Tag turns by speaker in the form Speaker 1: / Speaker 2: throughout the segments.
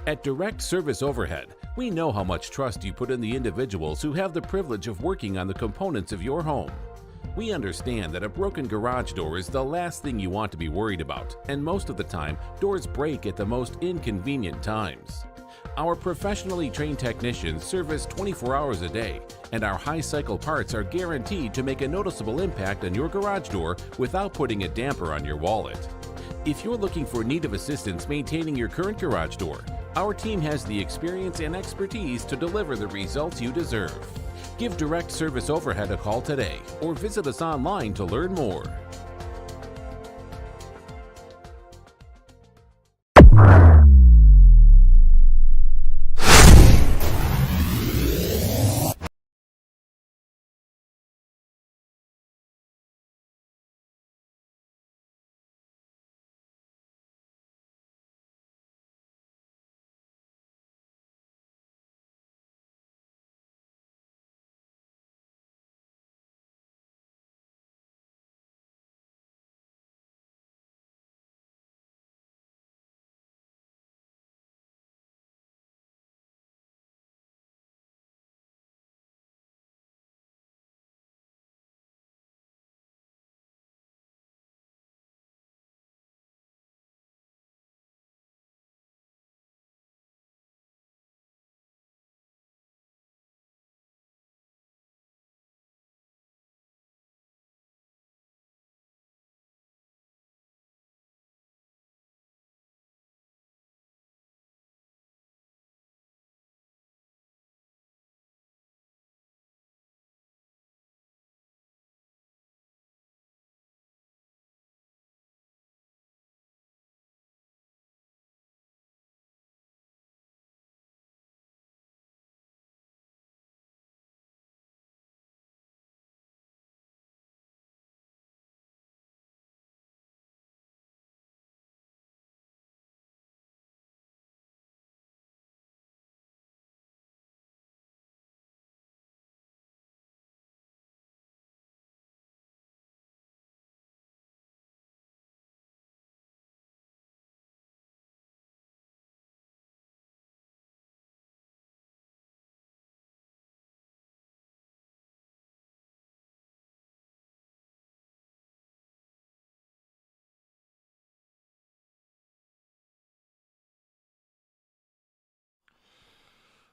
Speaker 1: At Direct Service Overhead, we know how much trust you put in the individuals who have the privilege of working on the components of your home. We understand that a broken garage door is the last thing you want to be worried about, and most of the time, doors break at the most inconvenient times. Our professionally trained technicians service 24 hours a day, and our high-cycle parts are guaranteed to make a noticeable impact on your garage door without putting a damper on your wallet. If you're looking for need of assistance maintaining your current garage door, our team has the experience and expertise to deliver the results you deserve. Give Direct Service Overhead a call today or visit us online to learn more.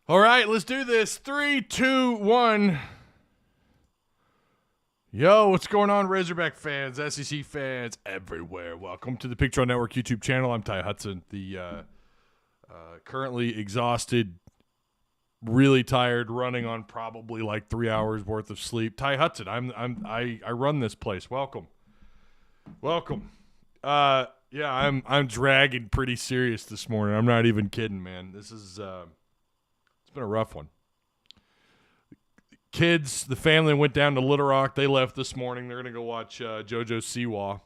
Speaker 2: All right, let's do this. 3, 2, 1. Yo, what's going on, Razorback fans, SEC fans everywhere? Welcome to the Picture Network YouTube channel. I'm Ty Hudson, the currently exhausted, really tired, running on probably like 3 hours worth of sleep. Ty Hudson, I run this place. Welcome. Yeah, I'm dragging pretty serious this morning. I'm not even kidding, man. This is it's been a rough one. Kids, the family went down to Little Rock. They left this morning. They're gonna go watch JoJo Siwa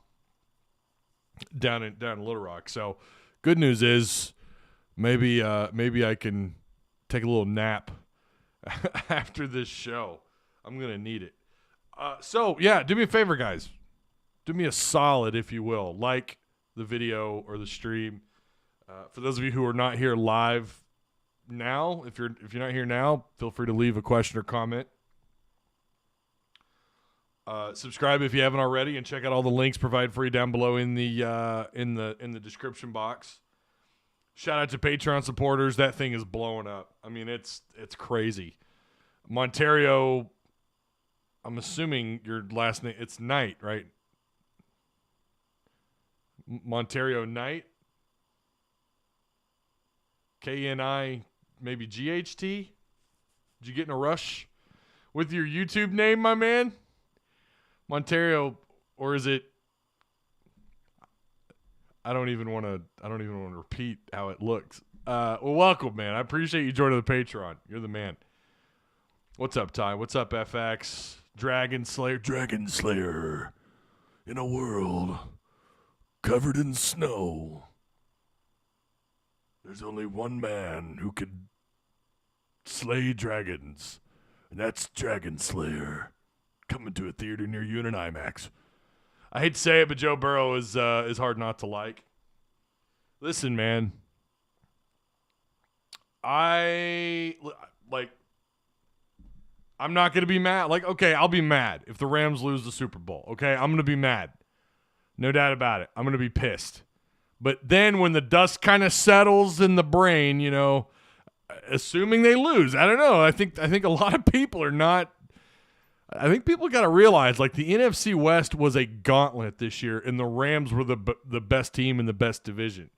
Speaker 2: down in Little Rock. So, good news is maybe I can take a little nap after this show. I'm gonna need it. So yeah, do me a favor, guys. Do me a solid, if you will. Like the video or the stream. For those of you who are not here live now, if you're not here now, feel free to leave a question or comment. Subscribe if you haven't already, and check out all the links provided for you down below in the description box. Shout out to Patreon supporters. That thing is blowing up. I mean, it's crazy. Montario, I'm assuming your last name, it's Knight, right? Montario Knight. K-N-I, maybe G-H-T? Did you get in a rush with your YouTube name, my man? Montario, or is it? I don't even want to repeat how it looks. Well, welcome, man. I appreciate you joining the Patreon. You're the man. What's up, Ty? What's up, FX? Dragon Slayer. In a world covered in snow, there's only one man who can slay dragons, and that's Dragon Slayer. Coming to a theater near you in an IMAX. I hate to say it, but Joe Burrow is hard not to like. Listen, man. I'm not going to be mad. Like, okay, I'll be mad if the Rams lose the Super Bowl. Okay, I'm going to be mad. No doubt about it. I'm going to be pissed. But then when the dust kind of settles in the brain, assuming they lose, I don't know. I think a lot of people are not. I think people got to realize, like, the NFC West was a gauntlet this year, and the Rams were the best team in the best division.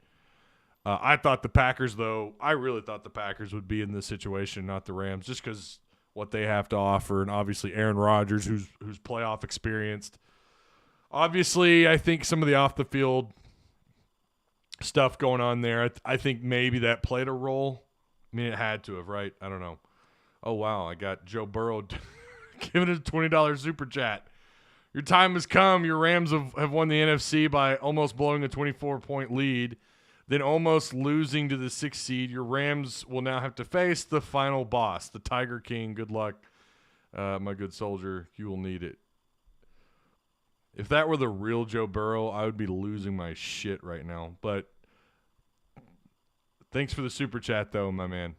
Speaker 2: I thought the Packers, though, I really thought the Packers would be in this situation, not the Rams, just because what they have to offer, and obviously Aaron Rodgers, who's playoff experienced. Obviously, I think some of the off the field stuff going on there, I think maybe that played a role. I mean, it had to have, right? I don't know. Oh, wow, I got Joe Burrow giving it a $20 super chat. Your time has come. Your Rams have won the NFC by almost blowing a 24-point lead, then almost losing to the 6th seed. Your Rams will now have to face the final boss, the Tiger King. Good luck, my good soldier. You will need it. If that were the real Joe Burrow, I would be losing my shit right now. But thanks for the super chat, though, my man.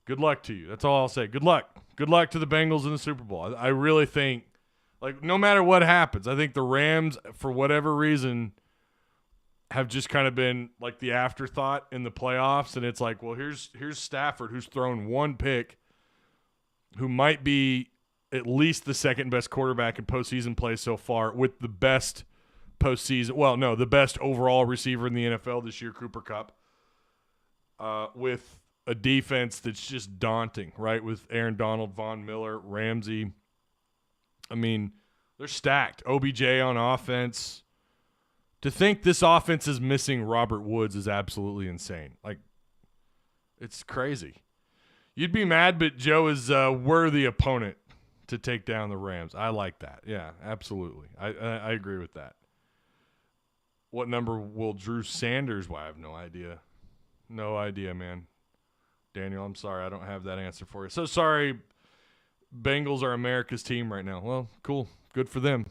Speaker 2: Good luck to you. That's all I'll say. Good luck. Good luck to the Bengals in the Super Bowl. I really think, like, no matter what happens, I think the Rams, for whatever reason, have just kind of been like the afterthought in the playoffs. And it's like, well, here's Stafford, who's thrown one pick, who might be at least the second best quarterback in postseason play so far, with the best postseason. Well, no, the best overall receiver in the NFL this year, Cooper Kupp, with a defense that's just daunting, right? With Aaron Donald, Von Miller, Ramsey. I mean, they're stacked. OBJ on offense. To think this offense is missing Robert Woods is absolutely insane. Like, it's crazy. You'd be mad, but Joe is a worthy opponent to take down the Rams. I like that. Yeah, absolutely. I agree with that. What number will Drew Sanders? Well, I have no idea. No idea, man. Daniel, I'm sorry. I don't have that answer for you. So sorry, Bengals are America's team right now. Well, cool. Good for them.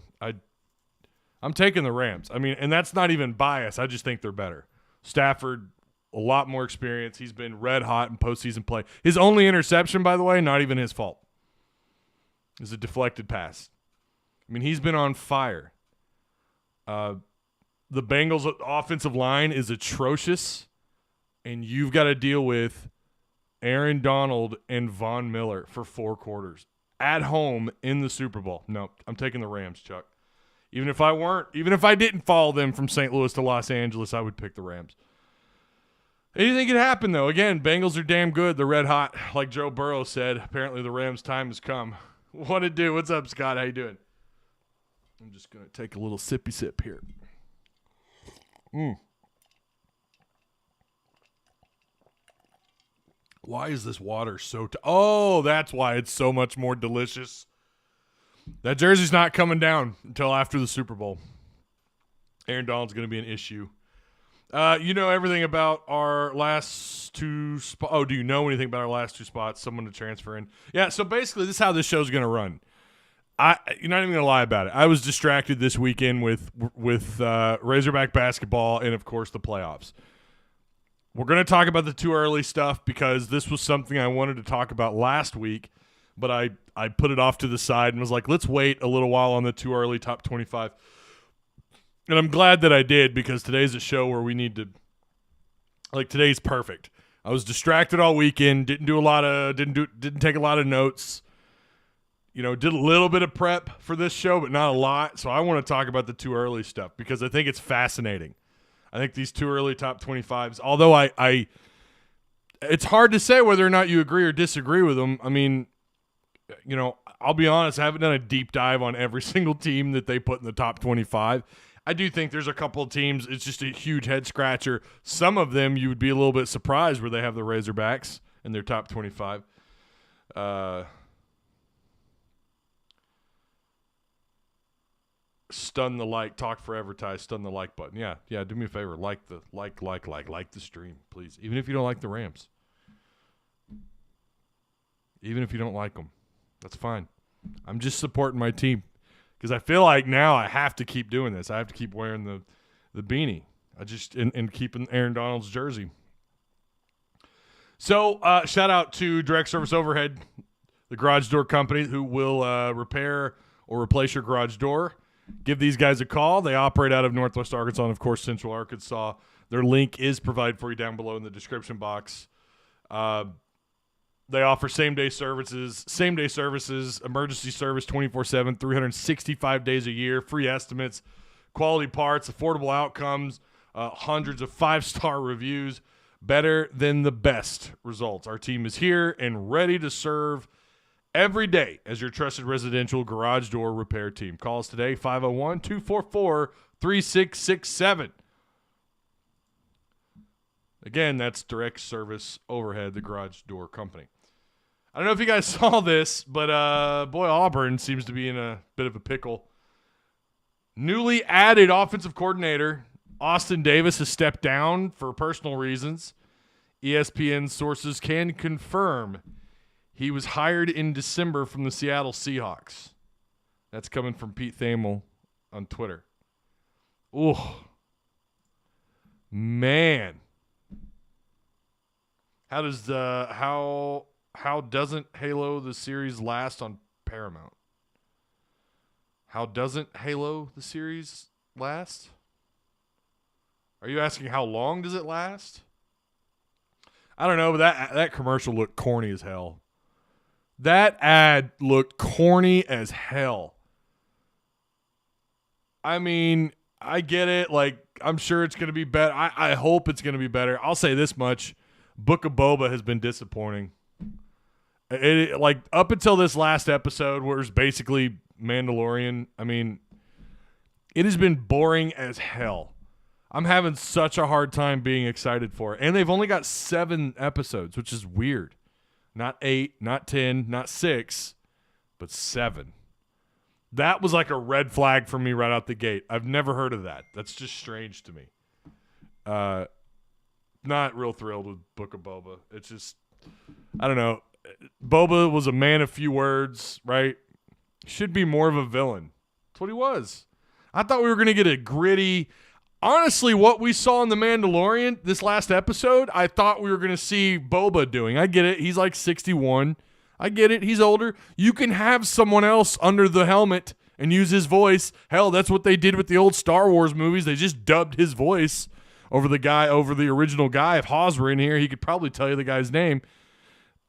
Speaker 2: I'm taking the Rams. I mean, and that's not even bias. I just think they're better. Stafford, a lot more experience. He's been red hot in postseason play. His only interception, by the way, not even his fault, is a deflected pass. I mean, he's been on fire. The Bengals' offensive line is atrocious, and you've got to deal with Aaron Donald and Von Miller for 4 quarters at home in the Super Bowl. No, I'm taking the Rams, Chuck. Even if I didn't follow them from St. Louis to Los Angeles, I would pick the Rams. Anything could happen, though. Again, Bengals are damn good. They're red hot, like Joe Burrow said. Apparently the Rams' time has come. What it do? What's up, Scott? How you doing? I'm just going to take a little sippy sip here. Why is this water so oh, that's why it's so much more delicious. That jersey's not coming down until after the Super Bowl. Aaron Donald's going to be an issue. You know everything about our last 2 spots. Oh, do you know anything about our last 2 spots? Someone to transfer in. Yeah, so basically this is how this show's going to run. You're not even going to lie about it. I was distracted this weekend with Razorback basketball and, of course, the playoffs. We're going to talk about the too early stuff because this was something I wanted to talk about last week, but I put it off to the side and was like, let's wait a little while on the too early top 25. And I'm glad that I did because today's a show where we need to, like, today's perfect. I was distracted all weekend, didn't take a lot of notes. You know, did a little bit of prep for this show, but not a lot. So I want to talk about the too early stuff because I think it's fascinating. I think these too early top 25s, although it's hard to say whether or not you agree or disagree with them. I mean, you know, I'll be honest, I haven't done a deep dive on every single team that they put in the top 25. I do think there's a couple of teams, it's just a huge head scratcher. Some of them you would be a little bit surprised where they have the Razorbacks in their top 25. Stun the like, talk forever, Ty, stun the like button. Yeah, do me a favor. Like the stream, please. Even if you don't like the Rams. Even if you don't like them. That's fine. I'm just supporting my team. Because I feel like now I have to keep doing this. I have to keep wearing the beanie. And keeping Aaron Donald's jersey. So shout out to Direct Service Overhead, the garage door company who will repair or replace your garage door. Give these guys a call. They operate out of Northwest Arkansas and, of course, Central Arkansas. Their link is provided for you down below in the description box. They offer same-day services, emergency service 24/7, 365 days a year, free estimates, quality parts, affordable outcomes, hundreds of 5-star reviews, better than the best results. Our team is here and ready to serve every day as your trusted residential garage door repair team. Call us today, 501-244-3667. Again, that's Direct Service Overhead, the garage door company. I don't know if you guys saw this, but boy, Auburn seems to be in a bit of a pickle. Newly added offensive coordinator Austin Davis has stepped down for personal reasons. ESPN sources can confirm he was hired in December from the Seattle Seahawks. That's coming from Pete Thamel on Twitter. Ooh. Man. How doesn't Halo the series last on Paramount? How doesn't Halo the series last? Are you asking how long does it last? I don't know, but that commercial looked corny as hell. That ad looked corny as hell. I mean, I get it. Like, I'm sure it's going to be better. I hope it's going to be better. I'll say this much. Book of Boba has been disappointing. Like, up until this last episode, where it's basically Mandalorian, I mean, it has been boring as hell. I'm having such a hard time being excited for it. And they've only got 7 episodes, which is weird. Not 8, not 10, not 6, but 7. That was like a red flag for me right out the gate. I've never heard of that. That's just strange to me. Not real thrilled with Book of Boba. It's just, I don't know. Boba was a man of few words, right? Should be more of a villain. That's what he was. I thought we were going to get a gritty. Honestly, what we saw in The Mandalorian this last episode, I thought we were going to see Boba doing. I get it. He's like 61. I get it. He's older. You can have someone else under the helmet and use his voice. Hell, that's what they did with the old Star Wars movies. They just dubbed his voice over the original guy. If Hawes were in here, he could probably tell you the guy's name.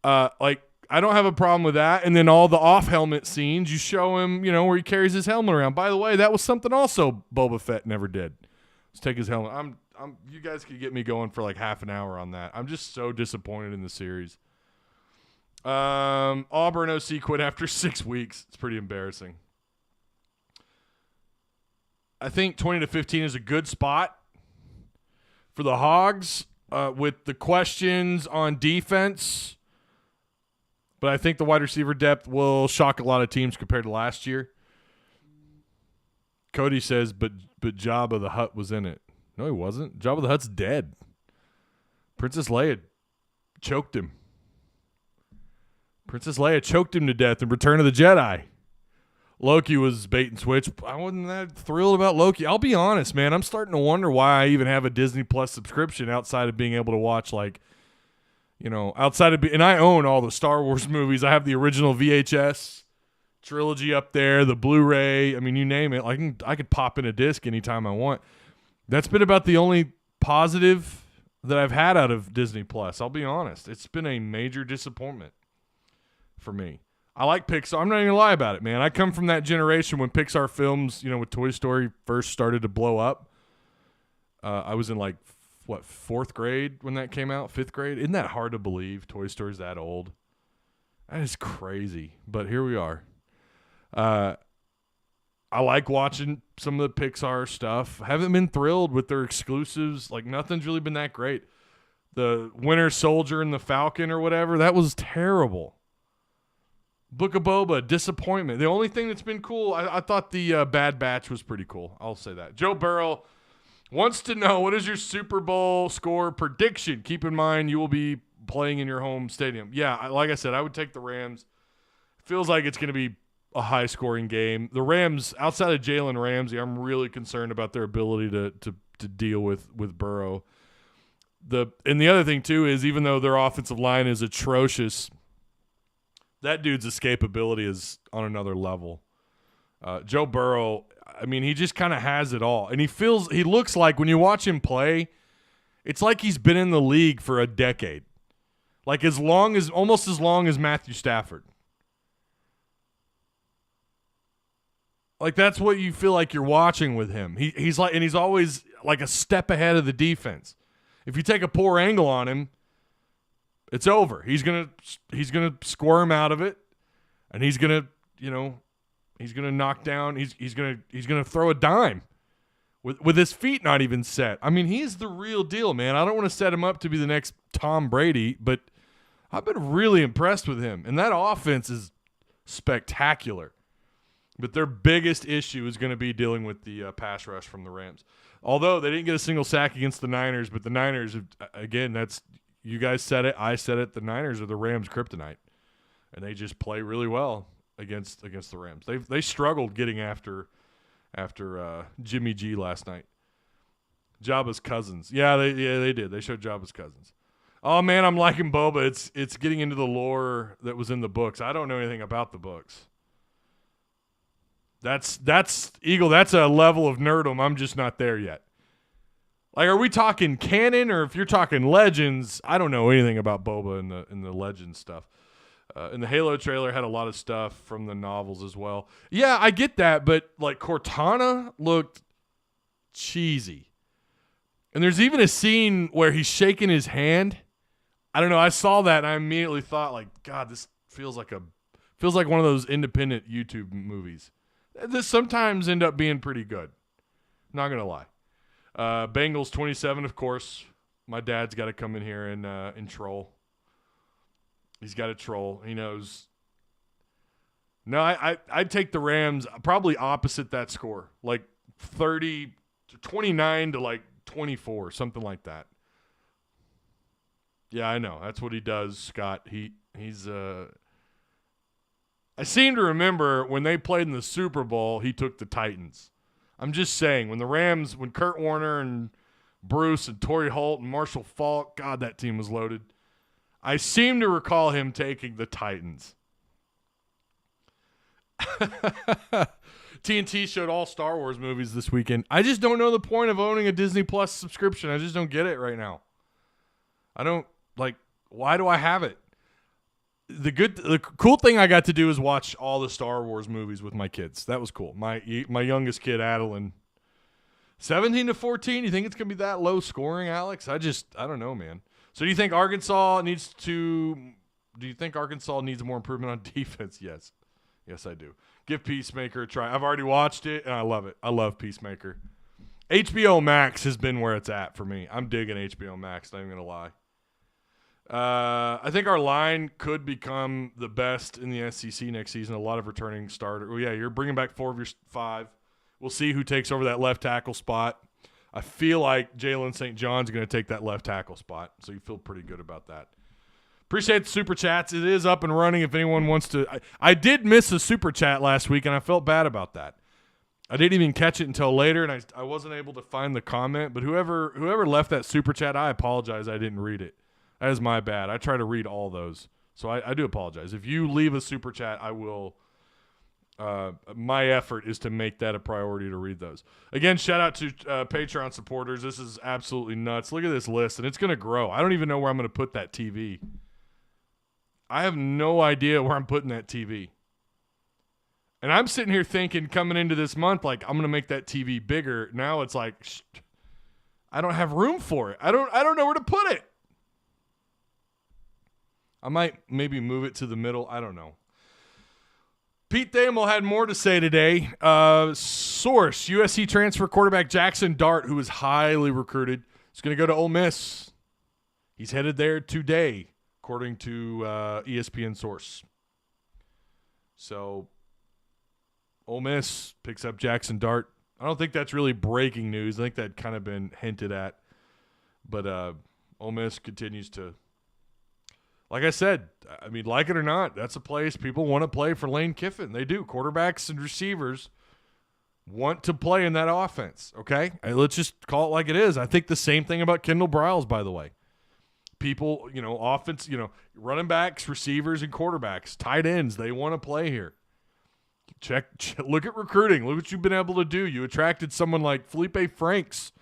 Speaker 2: I don't have a problem with that. And then all the off-helmet scenes, you show him, where he carries his helmet around. By the way, that was something also Boba Fett never did. Let's take his helmet. You guys could get me going for like half an hour on that. I'm just so disappointed in the series. Auburn OC quit after 6 weeks. It's pretty embarrassing. I think 20-15 is a good spot for the Hogs with the questions on defense. But I think the wide receiver depth will shock a lot of teams compared to last year. Cody says, but Jabba the Hutt was in it. No, he wasn't. Jabba the Hutt's dead. Princess Leia choked him. Princess Leia choked him to death in Return of the Jedi. Loki was bait and switch. I wasn't that thrilled about Loki. I'll be honest, man. I'm starting to wonder why I even have a Disney Plus subscription outside of being able to watch, outside of and I own all the Star Wars movies. I have the original VHS trilogy up there, the Blu-ray. I mean, you name it. I could pop in a disc anytime I want. That's been about the only positive that I've had out of Disney Plus. I'll be honest. It's been a major disappointment for me. I like Pixar. I'm not even going to lie about it, man. I come from that generation when Pixar films, with Toy Story first started to blow up. I was in 4th grade when that came out? 5th grade? Isn't that hard to believe? Toy Story's that old. That is crazy. But here we are. I like watching some of the Pixar stuff. Haven't been thrilled with their exclusives. Nothing's really been that great. The Winter Soldier and the Falcon or whatever, that was terrible. Book of Boba, disappointment. The only thing that's been cool, I thought the Bad Batch was pretty cool. I'll say that. Joe Burrow wants to know, what is your Super Bowl score prediction? Keep in mind, you will be playing in your home stadium. Yeah, like I said, I would take the Rams. Feels like it's going to be a high-scoring game. The Rams, outside of Jalen Ramsey, I'm really concerned about their ability to deal with Burrow. the other thing too is even though their offensive line is atrocious, that dude's escapability is on another level. Joe Burrow, I mean, he just kind of has it all, and he looks like when you watch him play, it's like he's been in the league for a decade, like almost as long as Matthew Stafford. Like that's what you feel like you're watching with him. He's always like a step ahead of the defense. If you take a poor angle on him, it's over. He's gonna squirm out of it, and he's gonna knock down. He's gonna throw a dime with his feet not even set. I mean, he's the real deal, man. I don't want to set him up to be the next Tom Brady, but I've been really impressed with him, and that offense is spectacular. But their biggest issue is going to be dealing with the pass rush from the Rams. Although they didn't get a single sack against the Niners, but the Niners, again, you guys said it, I said it, the Niners are the Rams' kryptonite. And they just play really well against the Rams. They struggled getting after Jimmy G last night. Jabba's cousins. Yeah, they did. They showed Jabba's cousins. Oh, man, I'm liking Boba. It's getting into the lore that was in the books. I don't know anything about the books. That's Eagle. That's a level of nerdom. I'm just not there yet. Like, are we talking canon, or if you're talking legends? I don't know anything about Boba in the legend stuff. And the Halo trailer had a lot of stuff from the novels as well. Yeah, I get that, but like Cortana looked cheesy. And there's even a scene where he's shaking his hand. I don't know. I saw that and I immediately thought, like, God, this feels like one of those independent YouTube movies. This sometimes end up being pretty good. Not going to lie. Bengals 27, of course. My dad's got to come in here and troll. He's got to troll. He knows. No, I'd take the Rams probably opposite that score. Like 29 to like 24, something like that. Yeah, I know. That's what he does, Scott. He's I seem to remember when they played in the Super Bowl, he took the Titans. I'm just saying, when Kurt Warner and Bruce and Torrey Holt and Marshall Faulk, God, that team was loaded. I seem to recall him taking the Titans. TNT showed all Star Wars movies this weekend. I just don't know the point of owning a Disney Plus subscription. I just don't get it right now. I don't, like, why do I have it? The cool thing I got to do is watch all the Star Wars movies with my kids. That was cool. My youngest kid, Adeline, 17 to 14. You think it's gonna be that low scoring, Alex? I don't know, man. So do you think Arkansas needs more improvement on defense? Yes, I do. Give Peacemaker a try. I've already watched it and I love it. I love Peacemaker. HBO Max has been where it's at for me. I'm digging HBO Max. Not even gonna lie. I think our line could become the best in the SEC next season. A lot of returning starters. Oh, yeah, you're bringing back 4 of your 5. We'll see who takes over that left tackle spot. I feel like Jalen St. John's going to take that left tackle spot, so you feel pretty good about that. Appreciate the Super Chats. It is up and running if anyone wants to. I did miss a Super Chat last week, and I felt bad about that. I didn't even catch it until later, and I wasn't able to find the comment. But whoever left that Super Chat, I apologize I didn't read it. That is my bad. I try to read all those. So I do apologize. If you leave a Super Chat, I will my effort is to make that a priority to read those. Again, shout out to Patreon supporters. This is absolutely nuts. Look at this list, and it's going to grow. I don't even know where I'm going to put that TV. I have no idea where I'm putting that TV. And I'm sitting here thinking coming into this month, like, I'm going to make that TV bigger. Now it's like, I don't have room for it. I don't know where to put it. I might maybe move it to the middle. I don't know. Pete Thamel had more to say today. Source, USC transfer quarterback Jackson Dart, who is highly recruited, is going to go to Ole Miss. He's headed there today, according to ESPN Source. So, Ole Miss picks up Jackson Dart. I don't think that's really breaking news. I think that kind of been hinted at. But Ole Miss continues to, like I said, I mean, like it or not, that's a place people want to play for Lane Kiffin. They do. Quarterbacks and receivers want to play in that offense, okay? Let's just call it like it is. I think the same thing about Kendall Briles, by the way. People, offense, running backs, receivers, and quarterbacks, tight ends, they want to play here. Check, look at recruiting. Look what you've been able to do. You attracted someone like Felipe Franks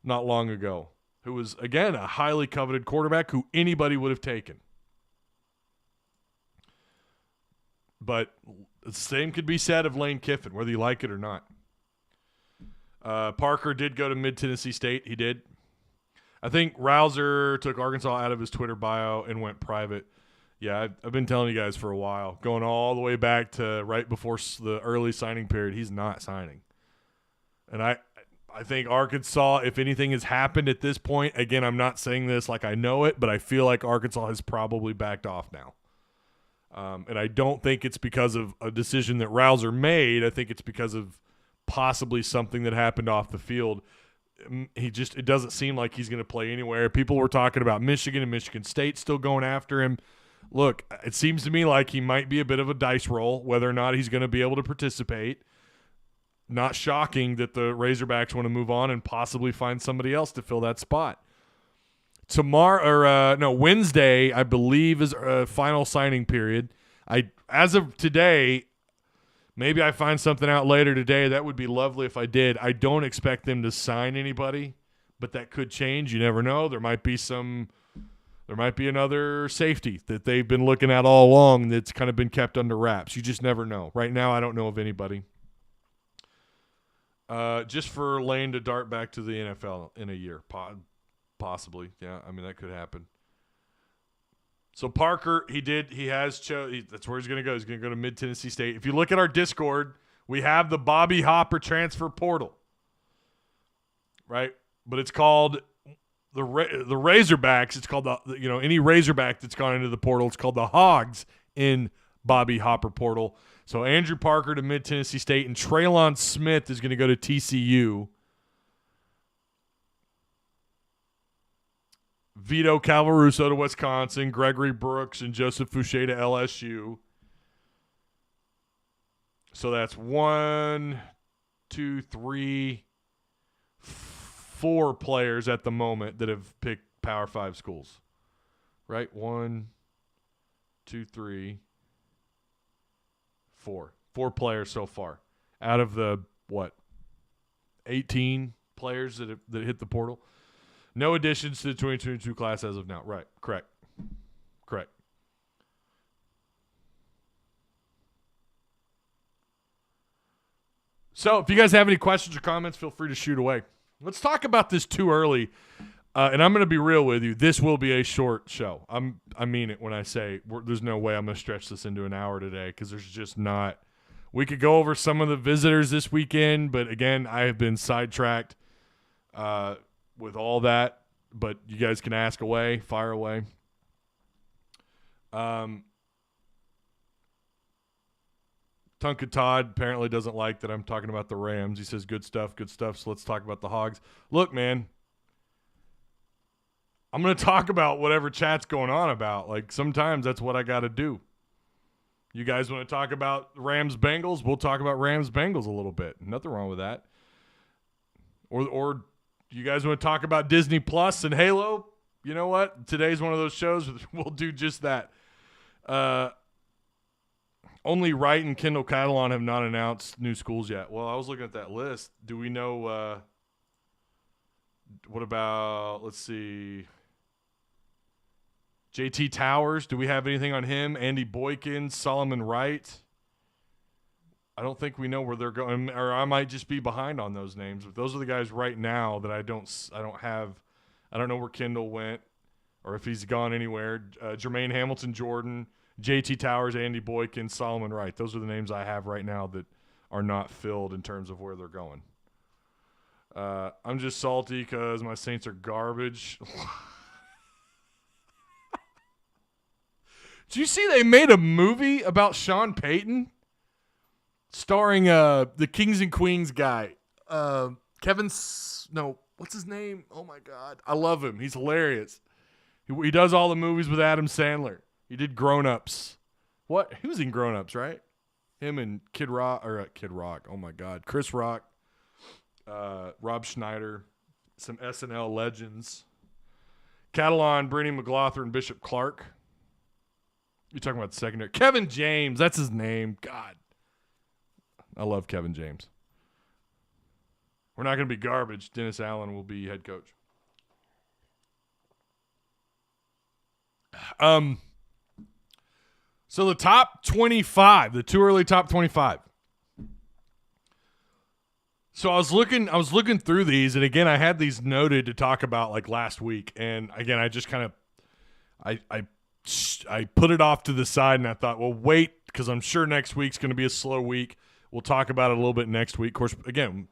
Speaker 2: not long ago, who was, again, a highly coveted quarterback who anybody would have taken. But the same could be said of Lane Kiffin, whether you like it or not. Parker did go to Mid-Tennessee State. He did. I think Rouser took Arkansas out of his Twitter bio and went private. Yeah, I've been telling you guys for a while, going all the way back to right before the early signing period, he's not signing. And I think Arkansas, if anything has happened at this point, again, I'm not saying this like I know it, but I feel like Arkansas has probably backed off now. And I don't think it's because of a decision that Rouser made. I think it's because of possibly something that happened off the field. It doesn't seem like he's going to play anywhere. People were talking about Michigan and Michigan State still going after him. Look, it seems to me like he might be a bit of a dice roll, whether or not he's going to be able to participate. Not shocking that the Razorbacks want to move on and possibly find somebody else to fill that spot. Wednesday, I believe, is a final signing period. As of today, maybe I find something out later today. That would be lovely if I did. I don't expect them to sign anybody, but that could change. You never know. There might be another safety that they've been looking at all along that's kind of been kept under wraps. You just never know. Right now, I don't know of anybody. Just for Lane to dart back to the NFL in a year, possibly. Yeah, I mean, that could happen. So Parker, that's where he's going to go. He's going to go to Mid-Tennessee State. If you look at our Discord, we have the Bobby Hopper transfer portal, right? But it's called the Razorbacks. It's called any Razorback that's gone into the portal. It's called the Hogs in Bobby Hopper portal. So Andrew Parker to Mid-Tennessee State, and Traylon Smith is going to go to TCU. Vito Calvaruso to Wisconsin, Gregory Brooks and Joseph Fouché to LSU. So that's 1, 2, 3, 4 players at the moment that have picked Power 5 schools. Right? 1, 2, 3, 4. 4 players so far out of the 18 players that hit the portal. No additions to the 2022 class as of now. Right. Correct. So if you guys have any questions or comments, feel free to shoot away. Let's talk about this too early. And I'm going to be real with you. This will be a short show. I mean it when I say there's no way I'm going to stretch this into an hour today, because there's just not. We could go over some of the visitors this weekend, but again, I have been sidetracked with all that. But you guys can ask away, fire away. Tonka Todd apparently doesn't like that I'm talking about the Rams. He says good stuff. So let's talk about the Hogs. Look, man, I'm going to talk about whatever chat's going on about. Like, sometimes that's what I got to do. You guys want to talk about Rams-Bengals? We'll talk about Rams-Bengals a little bit. Nothing wrong with that. Or you guys want to talk about Disney Plus and Halo? You know what? Today's one of those shows. We'll do just that. Only Wright and Kendall Catalon have not announced new schools yet. Well, I was looking at that list. Do we know what about, let's see, JT Towers? Do we have anything on him? Andy Boykins, Solomon Wright? I don't think we know where they're going, or I might just be behind on those names. But those are the guys right now that I don't have. I don't know where Kendall went, or if he's gone anywhere. Jermaine Hamilton, Jordan, JT Towers, Andy Boykin, Solomon Wright. Those are the names I have right now that are not filled in terms of where they're going. I'm just salty because my Saints are garbage. Did you see they made a movie about Sean Payton? Starring the Kings and Queens guy. What's his name? Oh, my God. I love him. He's hilarious. He does all the movies with Adam Sandler. He did Grown Ups. What? He was in Grown Ups, right? Him and Kid Rock. Oh my God, Chris Rock, Rob Schneider, some SNL legends. Catalan, Brittany McLaughlin, Bishop Clark. You're talking about the secondary. Kevin James, that's his name. God. I love Kevin James. We're not going to be garbage. Dennis Allen will be head coach. So the top 25, the too early top 25. So I was looking through these, and again, I had these noted to talk about like last week, and again, I just kind of, I put it off to the side, and I thought, well, wait, because I'm sure next week's going to be a slow week. We'll talk about it a little bit next week. Of course, again,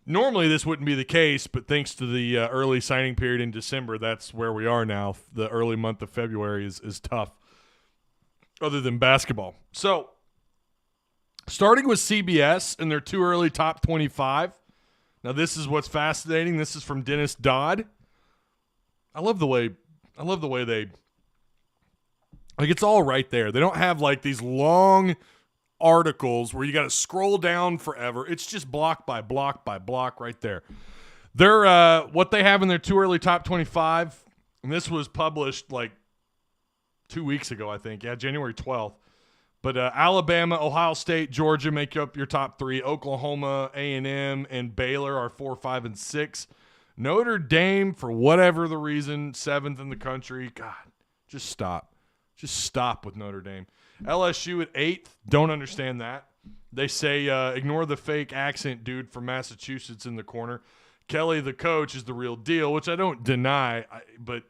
Speaker 2: normally this wouldn't be the case, but thanks to the early signing period in December, that's where we are now. The early month of February is tough, other than basketball. So, starting with CBS and their too early top 25. Now, this is what's fascinating. This is from Dennis Dodd. I love the way they, like, it's all right there. They don't have like these long articles where you got to scroll down forever. It's just block by block by block right there. They're what they have in their too early top 25, and this was published like 2 weeks ago, I think. Yeah, January 12th. But Alabama, Ohio State, Georgia make up your top 3. Oklahoma, A&M, and Baylor are 4, 5, and 6. Notre Dame, for whatever the reason, 7th in the country. God, just stop. Just stop with Notre Dame. LSU at 8th. Don't understand that. They say ignore the fake accent dude from Massachusetts in the corner. Kelly, the coach, is the real deal, which I don't deny, but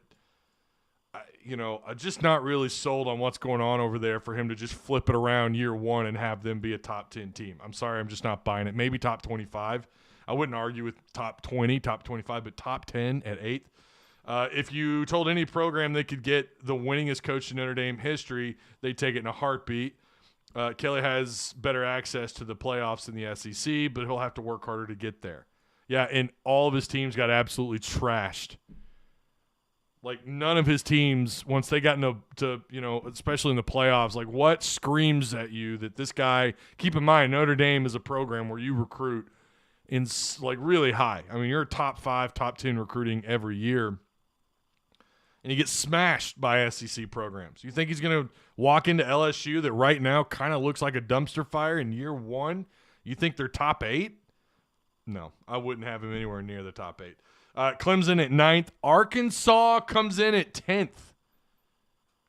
Speaker 2: I'm just not really sold on what's going on over there for him to just flip it around year one and have them be a top 10 team. I'm sorry, I'm just not buying it. Maybe top 25. I wouldn't argue with top 20, top 25, but top 10 at 8th. If you told any program they could get the winningest coach in Notre Dame history, they'd take it in a heartbeat. Kelly has better access to the playoffs in the SEC, but he'll have to work harder to get there. Yeah, and all of his teams got absolutely trashed. Like, none of his teams, once they got into especially in the playoffs, like, what screams at you that this guy, keep in mind, Notre Dame is a program where you recruit in, like, really high. I mean, you're top 5, top 10 recruiting every year, and you get smashed by SEC programs. You think he's going to walk into LSU that right now kind of looks like a dumpster fire in year one? You think they're top 8? No, I wouldn't have him anywhere near the top 8. Clemson at 9th. Arkansas comes in at 10th,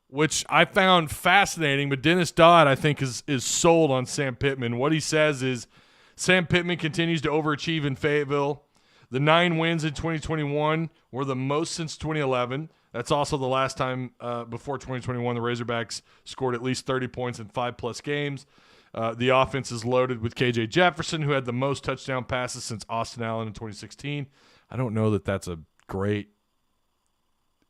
Speaker 2: which I found fascinating. But Dennis Dodd, I think, is sold on Sam Pittman. What he says is Sam Pittman continues to overachieve in Fayetteville. The 9 wins in 2021 were the most since 2011. That's also the last time before 2021 the Razorbacks scored at least 30 points in 5+ games. The offense is loaded with KJ Jefferson, who had the most touchdown passes since Austin Allen in 2016. I don't know that that's a great,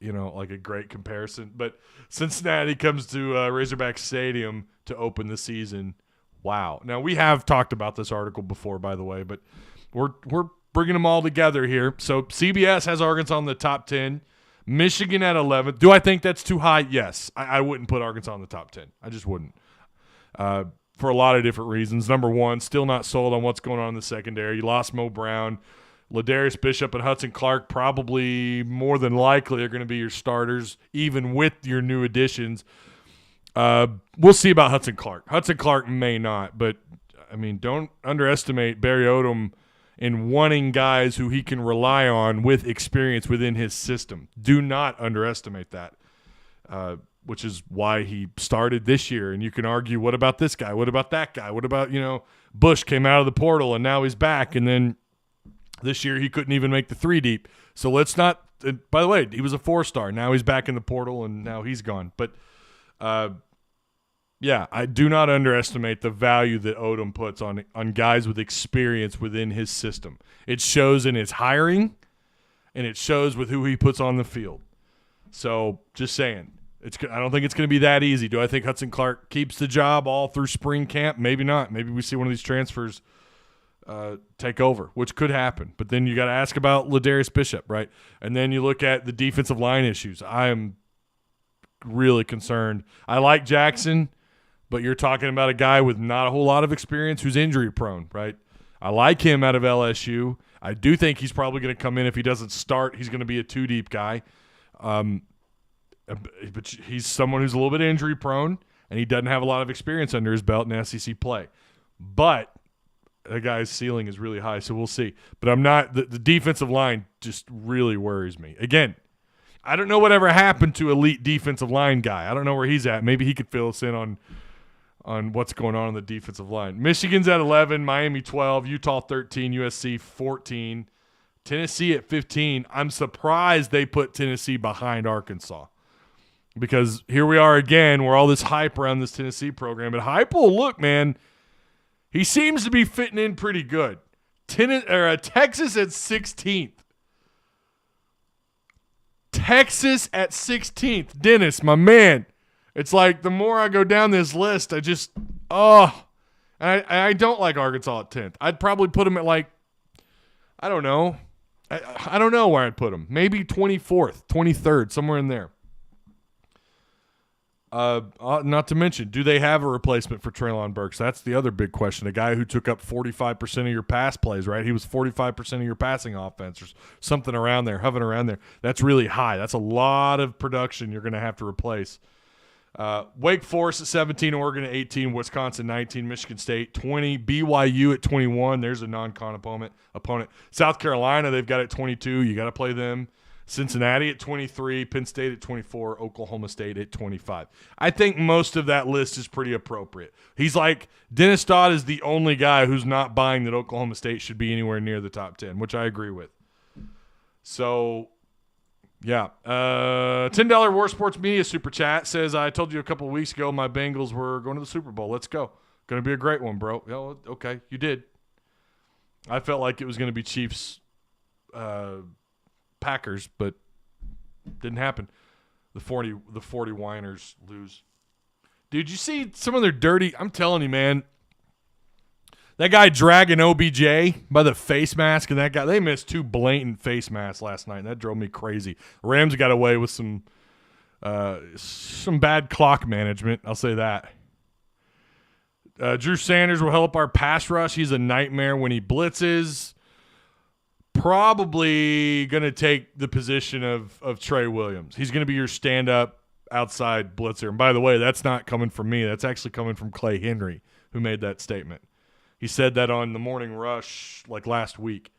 Speaker 2: like a great comparison. But Cincinnati comes to Razorback Stadium to open the season. Wow. Now, we have talked about this article before, by the way, but we're bringing them all together here. So CBS has Arkansas in the top 10. Michigan at 11th. Do I think that's too high? Yes. I wouldn't put Arkansas in the top 10. I just wouldn't. For a lot of different reasons. Number one, still not sold on what's going on in the secondary. You lost Mo Brown. Ladarius Bishop and Hudson Clark probably more than likely are going to be your starters, even with your new additions. We'll see about Hudson Clark. Hudson Clark may not, but, I mean, don't underestimate Barry Odom in wanting guys who he can rely on with experience within his system. Do not underestimate that, which is why he started this year. And you can argue, what about this guy? What about that guy? What about, Bush came out of the portal and now he's back, and then this year he couldn't even make the 3 deep. So let's not – by the way, he was a 4-star. Now he's back in the portal and now he's gone. But, yeah, I do not underestimate the value that Odom puts on guys with experience within his system. It shows in his hiring, and it shows with who he puts on the field. So just saying, I don't think it's going to be that easy. Do I think Hudson Clark keeps the job all through spring camp? Maybe not. Maybe we see one of these transfers take over, which could happen. But then you got to ask about Ladarius Bishop, right? And then you look at the defensive line issues. I am really concerned. I like Jackson, but you're talking about a guy with not a whole lot of experience who's injury prone, right? I like him out of LSU. I do think he's probably going to come in. If he doesn't start, he's going to be a two-deep guy. But he's someone who's a little bit injury prone, and he doesn't have a lot of experience under his belt in SEC play. But the guy's ceiling is really high, so we'll see. But I'm not – the defensive line just really worries me. Again, I don't know whatever happened to elite defensive line guy. I don't know where he's at. Maybe he could fill us in on what's going on the defensive line. Michigan's at 11, Miami 12, Utah 13, USC 14, Tennessee at 15. I'm surprised they put Tennessee behind Arkansas because here we are again where all this hype around this Tennessee program. But Heupel, look, man, he seems to be fitting in pretty good. Texas at 16th. Texas at 16th. Dennis, my man. It's like the more I go down this list, I don't like Arkansas at 10th. I'd probably put them at I don't know. I don't know where I'd put them. Maybe 24th, 23rd, somewhere in there. Not to mention, do they have a replacement for Treylon Burks? That's the other big question. A guy who took up 45% of your pass plays, right? He was 45% of your passing offense or something around there, hovering around there. That's really high. That's a lot of production you're going to have to replace. Wake Forest at 17, Oregon at 18, Wisconsin 19, Michigan State 20, BYU at 21. There's a non-con opponent. South Carolina, they've got at 22. You got to play them. Cincinnati at 23, Penn State at 24, Oklahoma State at 25. I think most of that list is pretty appropriate. He's like, Dennis Dodd is the only guy who's not buying that Oklahoma State should be anywhere near the top 10, which I agree with. So, yeah. $10 War Sports Media Super Chat says, I told you a couple of weeks ago my Bengals were going to the Super Bowl. Let's go. Going to be a great one, bro. Yeah, okay, you did. I felt like it was going to be Chiefs Packers, but didn't happen. The 40 whiners lose. Dude, you see some of their dirty – I'm telling you, man, that guy dragging OBJ by the face mask, and that guy – they missed two blatant face masks last night, and that drove me crazy. Rams got away with some bad clock management. I'll say that. Drew Sanders will help our pass rush. He's a nightmare when he blitzes. Probably going to take the position of Trey Williams. He's going to be your stand-up outside blitzer. And by the way, that's not coming from me. That's actually coming from Clay Henry, who made that statement. He said that on the Morning Rush last week.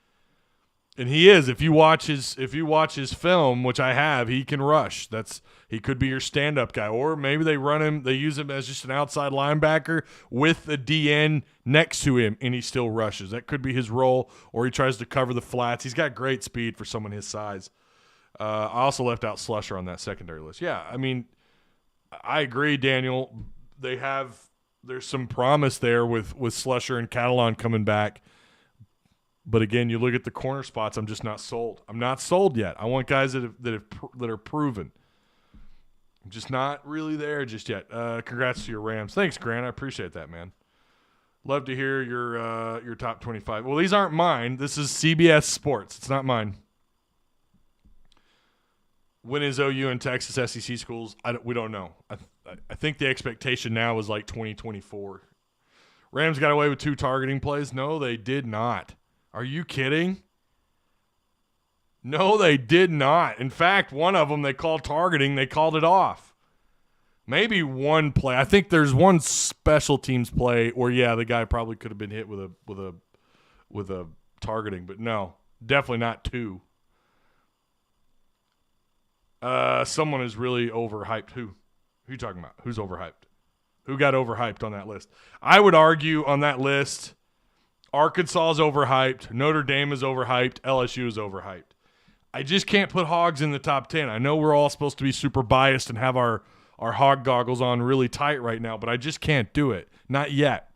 Speaker 2: And he is. If you watch his film, which I have, he can rush. He could be your stand-up guy. Or maybe they use him as just an outside linebacker with a DN next to him, and he still rushes. That could be his role, or he tries to cover the flats. He's got great speed for someone his size. I also left out Slusher on that secondary list. Yeah, I mean, I agree, Daniel. There's some promise there with Slusher and Catalan coming back. But again, you look at the corner spots. I'm just not sold. I'm not sold yet. I want guys that are proven. I'm just not really there just yet. Congrats to your Rams. Thanks, Grant. I appreciate that, man. Love to hear your top 25. Well, these aren't mine. This is CBS Sports. It's not mine. When is OU and Texas SEC schools? We don't know. I think the expectation now is 2024. Rams got away with 2 targeting plays. No, they did not. Are you kidding? No, they did not. In fact, one of them they called targeting. They called it off. Maybe one play. I think there's one special teams play where, yeah, the guy probably could have been hit with a targeting, but no, definitely not 2. Someone is really overhyped. Who are you talking about? Who's overhyped? Who got overhyped on that list? I would argue on that list, Arkansas is overhyped. Notre Dame is overhyped. LSU is overhyped. I just can't put Hogs in the top 10. I know we're all supposed to be super biased and have our hog goggles on really tight right now, but I just can't do it. Not yet.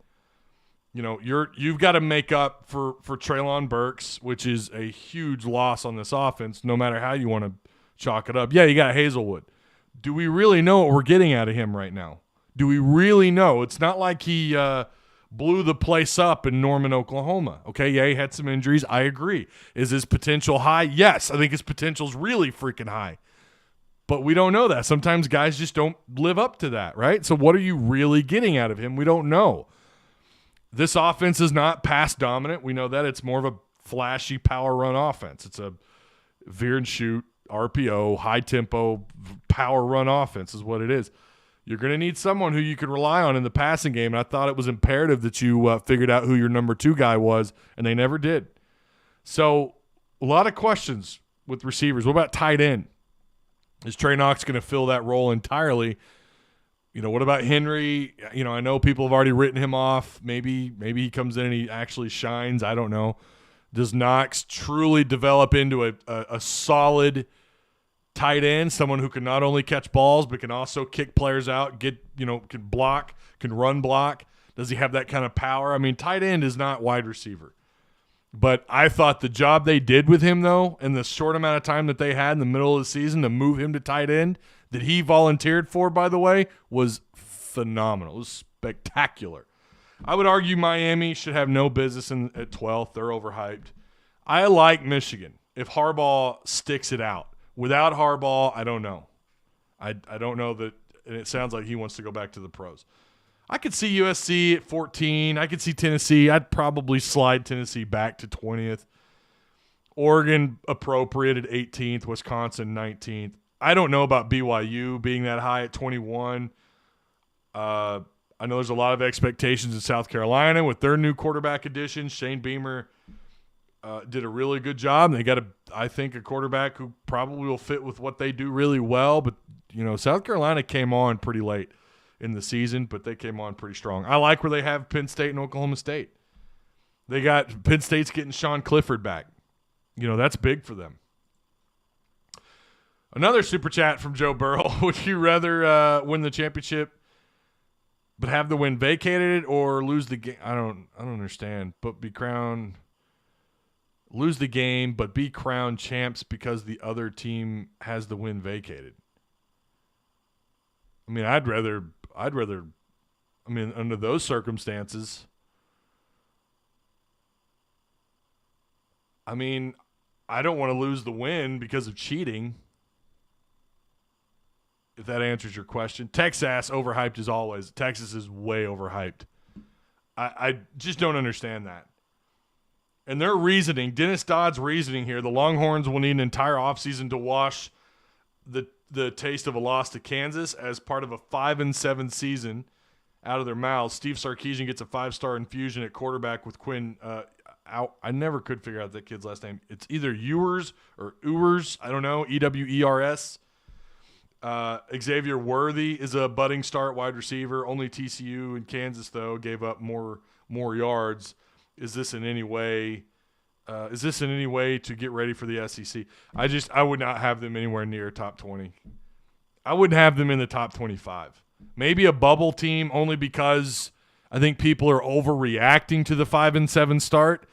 Speaker 2: You've got to make up for Treylon Burks, which is a huge loss on this offense, no matter how you want to chalk it up. Yeah, you got Hazelwood. Do we really know what we're getting out of him right now? Do we really know? It's not like he blew the place up in Norman, Oklahoma. Okay, yeah, he had some injuries. I agree. Is his potential high? Yes, I think his potential's really freaking high. But we don't know that. Sometimes guys just don't live up to that, right? So what are you really getting out of him? We don't know. This offense is not pass dominant. We know that. It's more of a flashy power run offense. It's a veer and shoot, RPO, high tempo, power run offense is what it is. You're going to need someone who you can rely on in the passing game, and I thought it was imperative that you figured out who your number 2 guy was, and they never did. So a lot of questions with receivers. What about tight end? Is Trey Knox going to fill that role entirely? What about Henry? I know people have already written him off. Maybe he comes in and he actually shines. I don't know. Does Knox truly develop into a solid tight end, someone who can not only catch balls but can also kick players out, can block, can run block? Does he have that kind of power? I mean, tight end is not wide receiver. But I thought the job they did with him, though, in the short amount of time that they had in the middle of the season to move him to tight end, that he volunteered for, by the way, was phenomenal. It was spectacular. I would argue Miami should have no business at 12th. They're overhyped. I like Michigan if Harbaugh sticks it out. Without Harbaugh, I don't know. I don't know that, and it sounds like he wants to go back to the pros. I could see USC at 14. I could see Tennessee. I'd probably slide Tennessee back to 20th. Oregon appropriate at 18th. Wisconsin 19th. I don't know about BYU being that high at 21. I know there's a lot of expectations in South Carolina with their new quarterback addition. Shane Beamer did a really good job. They got, I think, a quarterback who probably will fit with what they do really well. But, South Carolina came on pretty late in the season, but they came on pretty strong. I like where they have Penn State and Oklahoma State. They got Penn State's getting Sean Clifford back. That's big for them. Another super chat from Joe Burrow. Would you rather win the championship but have the win vacated or lose the game? I don't understand. But lose the game but be crowned champs because the other team has the win vacated. I mean, I'd rather, under those circumstances, I don't want to lose the win because of cheating, if that answers your question. Texas, overhyped as always. Texas is way overhyped. I just don't understand that. And their reasoning, Dennis Dodd's reasoning here, the Longhorns will need an entire offseason to wash the taste of a loss to Kansas as part of a 5-7 season out of their mouths. Steve Sarkisian gets a 5-star infusion at quarterback with Quinn. I never could figure out that kid's last name. It's either Ewers or Ewers. I don't know. Ewers. Xavier Worthy is a budding start wide receiver. Only TCU and Kansas, though, gave up more yards. Is this in any way to get ready for the SEC? I would not have them anywhere near top 20. I wouldn't have them in the top 25. Maybe a bubble team only because I think people are overreacting to the 5-7 start.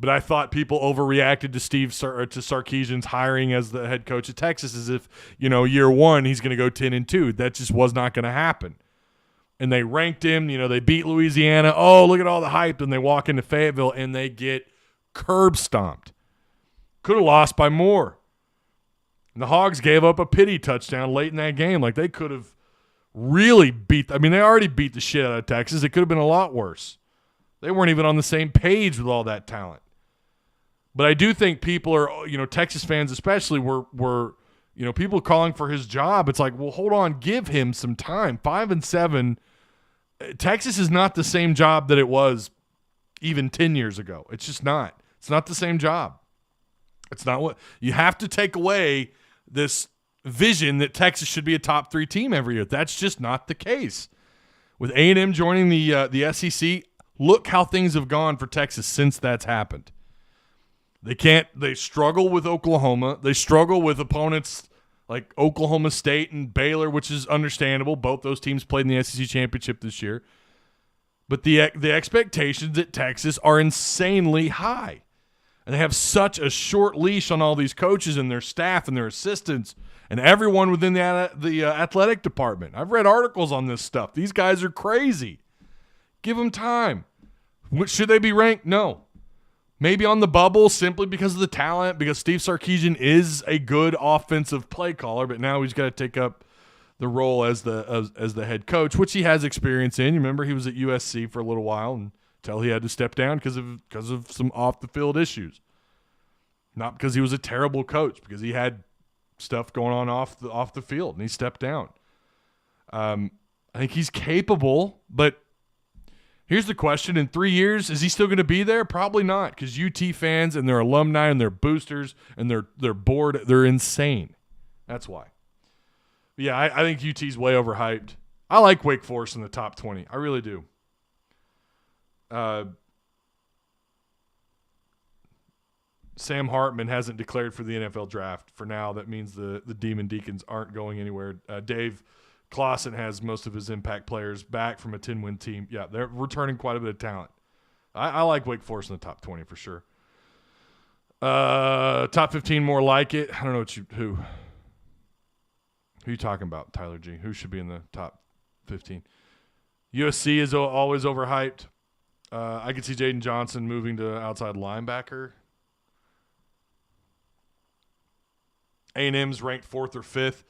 Speaker 2: But I thought people overreacted to to Sarkisian's hiring as the head coach of Texas as if, year one he's going to go 10-2. That just was not going to happen. And they ranked him. They beat Louisiana. Oh, look at all the hype. And they walk into Fayetteville and they get curb stomped. Could have lost by more. And the Hogs gave up a pity touchdown late in that game. Like, they could have really they already beat the shit out of Texas. It could have been a lot worse. They weren't even on the same page with all that talent. But I do think people are, Texas fans especially, were people calling for his job. It's like, well, hold on, give him some time. 5-7, Texas is not the same job that it was even 10 years ago. It's just not. It's not the same job. It's not what you have to take away this vision that Texas should be a top 3 team every year. That's just not the case. With A&M joining the SEC, look how things have gone for Texas since that's happened. They struggle with Oklahoma. They struggle with opponents like Oklahoma State and Baylor, which is understandable. Both those teams played in the SEC championship this year. But the expectations at Texas are insanely high. And they have such a short leash on all these coaches and their staff and their assistants and everyone within the athletic department. I've read articles on this stuff. These guys are crazy. Give them time. Should they be ranked? No. Maybe on the bubble simply because of the talent, because Steve Sarkisian is a good offensive play caller, but now he's got to take up the role as the head coach, which he has experience in. You remember he was at USC for a little while until he had to step down because of some off the field issues. Not because he was a terrible coach, because he had stuff going on off the field and he stepped down. I think he's capable, but here's the question. In 3 years, is he still going to be there? Probably not, because UT fans and their alumni and their boosters and their board, they're insane. That's why. But yeah, I think UT's way overhyped. I like Wake Forest in the top 20. I really do. Sam Hartman hasn't declared for the NFL draft. For now, that means the Demon Deacons aren't going anywhere. Dave Clawson has most of his impact players back from a 10-win team. Yeah, they're returning quite a bit of talent. I like Wake Forest in the top 20 for sure. Top 15 more like it. I don't know who are you talking about, Tyler G? Who should be in the top 15? USC is always overhyped. I could see Jaden Johnson moving to outside linebacker. A&M's ranked 4th or 5th.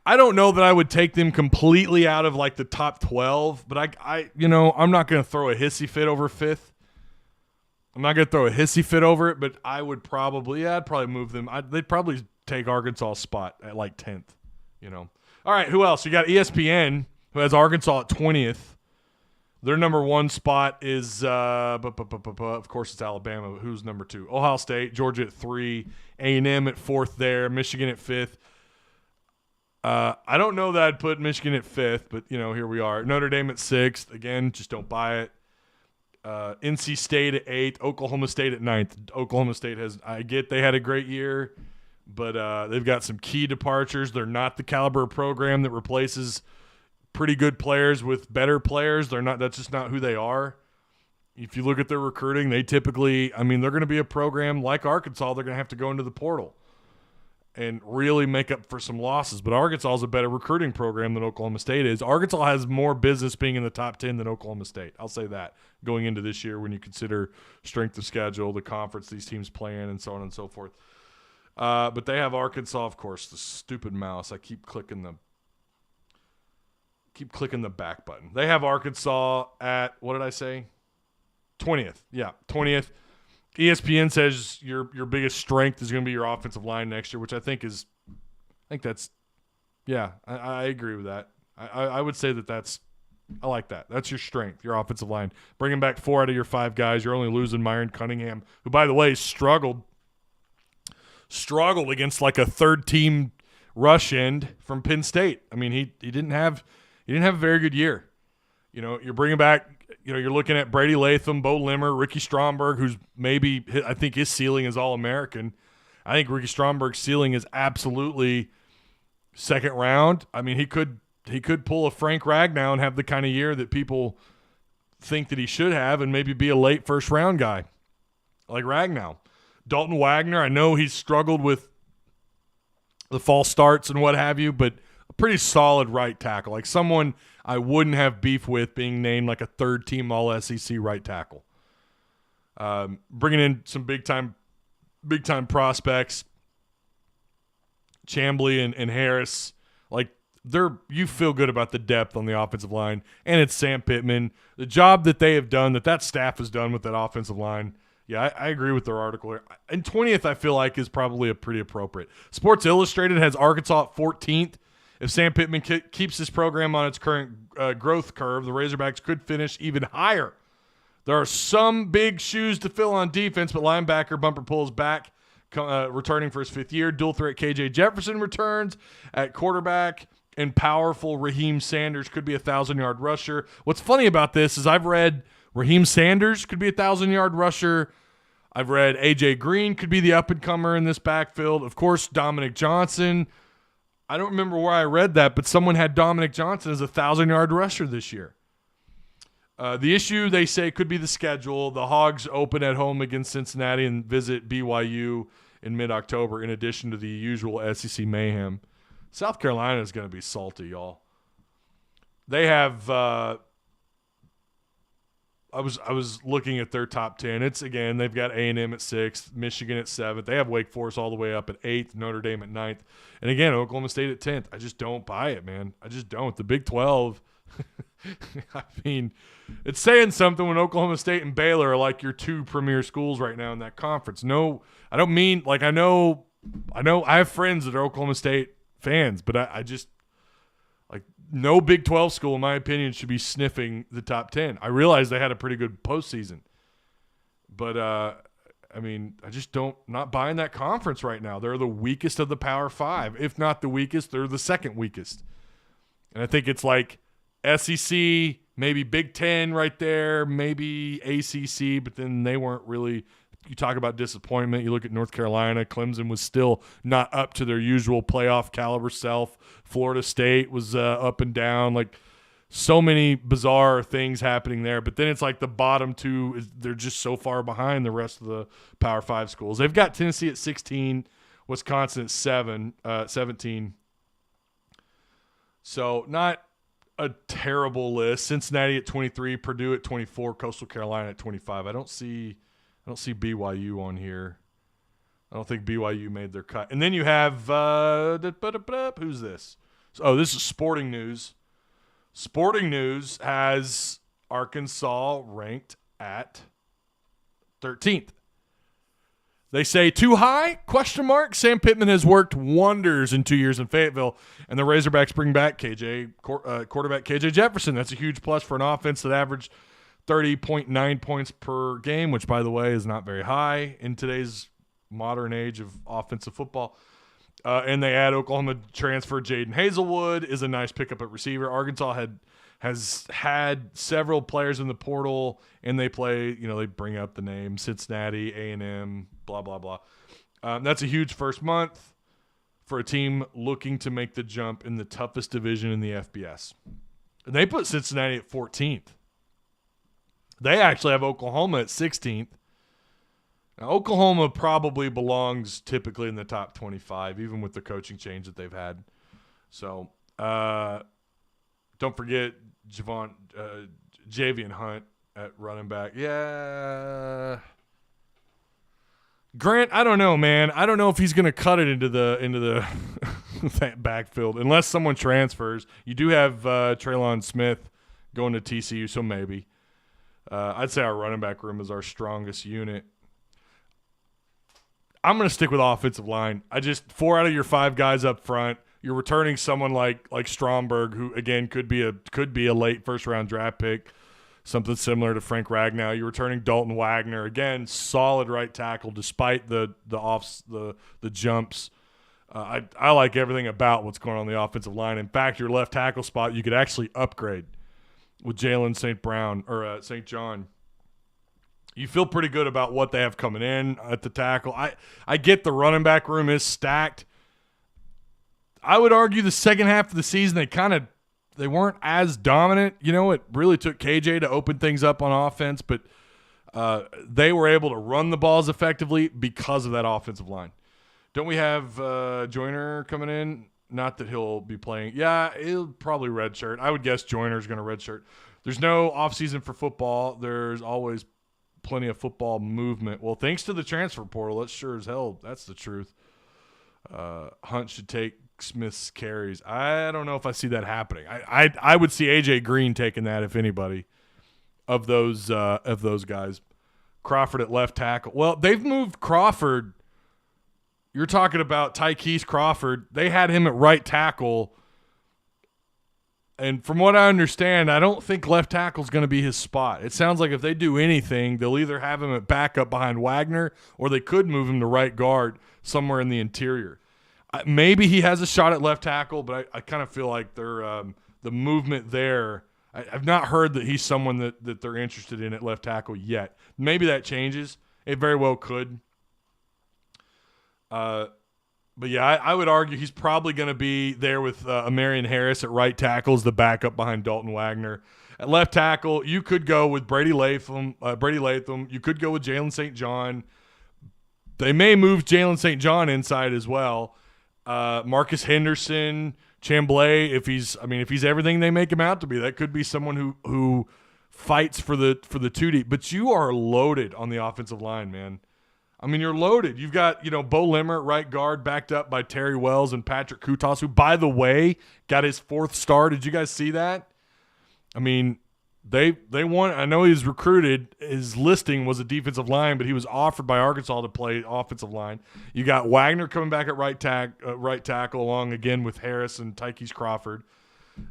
Speaker 2: I don't know that I would take them completely out of like the top 12, but I'm not going to throw a hissy fit over 5th. I'm not going to throw a hissy fit over it, but I'd probably move them. They'd probably take Arkansas' spot at like 10th, All right, who else? You got ESPN, who has Arkansas at 20th. Their number 1 spot is, of course, it's Alabama. Who's number 2? Ohio State, Georgia at 3, A&M at 4th there, Michigan at 5th. I don't know that I'd put Michigan at 5th, but, here we are. Notre Dame at 6th. Again, just don't buy it. NC State at 8th, Oklahoma State at 9th. Oklahoma State they had a great year, but they've got some key departures. They're not the caliber of program that replaces pretty good players with better players. That's just not who they are. If you look at their recruiting, they typically, they're going to be a program like Arkansas. They're going to have to go into the portal and really make up for some losses. But Arkansas is a better recruiting program than Oklahoma State is. Arkansas has more business being in the top 10 than Oklahoma State. I'll say that going into this year when you consider strength of schedule, the conference these teams play in, and so on and so forth. But they have Arkansas, of course, the stupid mouse. I keep clicking the back button. They have Arkansas at, what did I say? 20th. Yeah, 20th. ESPN says your biggest strength is going to be your offensive line next year, which I think that's, yeah, I agree with that. I would say I like that. That's your strength, your offensive line. Bringing back 4 out of your 5 guys. You're only losing Myron Cunningham, who, by the way, struggled against like a third-team rush end from Penn State. He didn't have a very good year. You're bringing back, you're looking at Brady Latham, Bo Limmer, Ricky Stromberg, who's maybe, I think his ceiling is All-American. I think Ricky Stromberg's ceiling is absolutely second round. He could pull a Frank Ragnow and have the kind of year that people think that he should have and maybe be a late first-round guy like Ragnow. Dalton Wagner, I know he's struggled with the false starts and what have you, but a pretty solid right tackle, like someone I wouldn't have beef with being named like a third-team All-SEC right tackle. Bringing in some big-time prospects, Chambly and Harris, like you feel good about the depth on the offensive line, and it's Sam Pittman. The job that they have done, that staff has done with that offensive line, yeah, I agree with their article here. And 20th, I feel like, is probably a pretty appropriate. Sports Illustrated has Arkansas at 14th. If Sam Pittman keeps this program on its current growth curve, the Razorbacks could finish even higher. There are some big shoes to fill on defense, but linebacker Bumper Pool's back, returning for his 5th year. Dual threat KJ Jefferson returns at quarterback, and powerful Raheem Sanders could be a 1,000-yard rusher. What's funny about this is I've read Raheem Sanders could be a 1,000-yard rusher. I've read A.J. Green could be the up-and-comer in this backfield. Of course, Dominic Johnson. I don't remember where I read that, but someone had Dominic Johnson as a 1,000-yard rusher this year. The issue, they say, could be the schedule. The Hogs open at home against Cincinnati and visit BYU in mid-October, in addition to the usual SEC mayhem. South Carolina is going to be salty, y'all. They have I was looking at their top 10. It's again, they've got A&M at 6th, Michigan at 7th. They have Wake Forest all the way up at 8th, Notre Dame at 9th. And again, Oklahoma State at 10th. I just don't buy it, man. I just don't. The Big 12, I mean, it's saying something when Oklahoma State and Baylor are like your two premier schools right now in that conference. No, I don't mean like I know I have friends that are Oklahoma State fans, but I just like no Big 12 school, in my opinion, should be sniffing the top 10. I realize they had a pretty good postseason, but I mean, I just not buying that conference right now. They're the weakest of the Power 5. If not the weakest, they're the second weakest. And I think it's like SEC, maybe Big 10 right there, maybe ACC, but then they weren't really – you talk about disappointment. You look at North Carolina. Clemson was still not up to their usual playoff caliber self. Florida State was up and down. Like so many bizarre things happening there. But then it's like the bottom two, they're just so far behind the rest of the Power 5 schools. They've got Tennessee at 16, Wisconsin at 17. So not a terrible list. Cincinnati at 23, Purdue at 24, Coastal Carolina at 25. I don't see BYU on here. I don't think BYU made their cut. And then you have who's this? Oh, this is Sporting News. Sporting News has Arkansas ranked at 13th. They say too high? ? Sam Pittman has worked wonders in 2 years in Fayetteville, and the Razorbacks bring back quarterback KJ Jefferson. That's a huge plus for an offense that averaged 30.9 points per game, which, by the way, is not very high in today's modern age of offensive football. And they add Oklahoma transfer Jaden Hazelwood is a nice pickup at receiver. Arkansas has had several players in the portal, and they play, they bring up the name Cincinnati, A&M, blah, blah, blah. That's a huge first month for a team looking to make the jump in the toughest division in the FBS. And they put Cincinnati at 14th. They actually have Oklahoma at 16th. Now, Oklahoma probably belongs typically in the top 25, even with the coaching change that they've had. So don't forget Javian Hunt at running back. Yeah. Grant, I don't know, man. I don't know if he's going to cut it into the that backfield unless someone transfers. You do have Traylon Smith going to TCU, so maybe. I'd say our running back room is our strongest unit. I'm going to stick with offensive line. 4 out of your 5 guys up front. You're returning someone like Stromberg, who again could be a late first round draft pick, something similar to Frank Ragnow. You're returning Dalton Wagner, again solid right tackle despite the jumps. I like everything about what's going on the offensive line. In fact, your left tackle spot you could actually upgrade with Jalen St. John. You feel pretty good about what they have coming in at the tackle. I get the running back room is stacked. I would argue the second half of the season they weren't as dominant. It really took KJ to open things up on offense, but they were able to run the balls effectively because of that offensive line. Don't we have Joyner coming in? Not that he'll be playing. Yeah, he'll probably redshirt. I would guess Joyner's going to redshirt. There's no offseason for football. There's always plenty of football movement. Well, thanks to the transfer portal, that's sure as hell. That's the truth. Hunt should take Smith's carries. I don't know if I see that happening. I would see AJ Green taking that if anybody of those guys. Crawford at left tackle. Well, they've moved Crawford. You're talking about Tykees Crawford. They had him at right tackle. And from what I understand, I don't think left tackle is going to be his spot. It sounds like if they do anything, they'll either have him at backup behind Wagner or they could move him to right guard somewhere in the interior. Maybe he has a shot at left tackle, but I kind of feel like they're the movement there. I've not heard that he's someone that they're interested in at left tackle yet. Maybe that changes. It very well could. But yeah, I would argue he's probably going to be there with Amarian Harris at right tackle as the backup behind Dalton Wagner. At left tackle, you could go with Brady Latham. You could go with Jalen St. John. They may move Jalen St. John inside as well. Marcus Henderson, Chamblay, if he's everything they make him out to be, that could be someone who fights for the 2 deep, but you are loaded on the offensive line, man. I mean, you're loaded. You've got, Bo Limmer at right guard backed up by Terry Wells and Patrick Kutas, who, by the way, got his 4th star. Did you guys see that? I mean, they want. I know he was recruited. His listing was a defensive line, but he was offered by Arkansas to play offensive line. You got Wagner coming back at right tackle, along again with Harris and Tykees Crawford.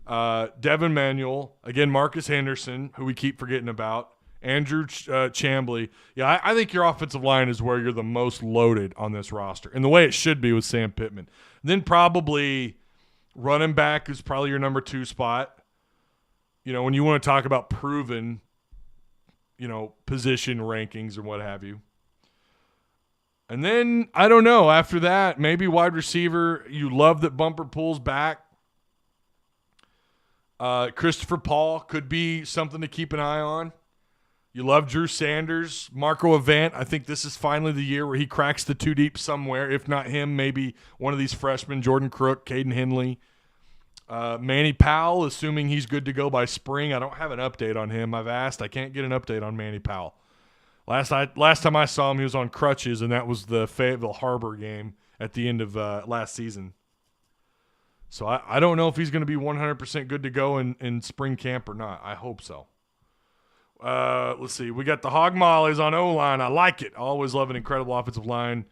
Speaker 2: Devin Manuel, again, Marcus Henderson, who we keep forgetting about. Andrew Chambly. Yeah, I think your offensive line is where you're the most loaded on this roster, and the way it should be with Sam Pittman. Then probably running back is probably your number 2 spot. When you want to talk about proven, position rankings or what have you. And then, I don't know, after that, maybe wide receiver, you love that Bumper pulls back. Christopher Paul could be something to keep an eye on. You love Drew Sanders. Marco Avant, I think this is finally the year where he cracks the 2 deep somewhere. If not him, maybe one of these freshmen, Jordan Crook, Caden Henley. Manny Powell, assuming he's good to go by spring. I don't have an update on him. I've asked. I can't get an update on Manny Powell. Last time I saw him, he was on crutches, and that was the Fayetteville Harbor game at the end of last season. So I don't know if he's going to be 100% good to go in spring camp or not. I hope so. Let's see. We got the Hog Mollies on O-line. I like it. I always love an incredible offensive line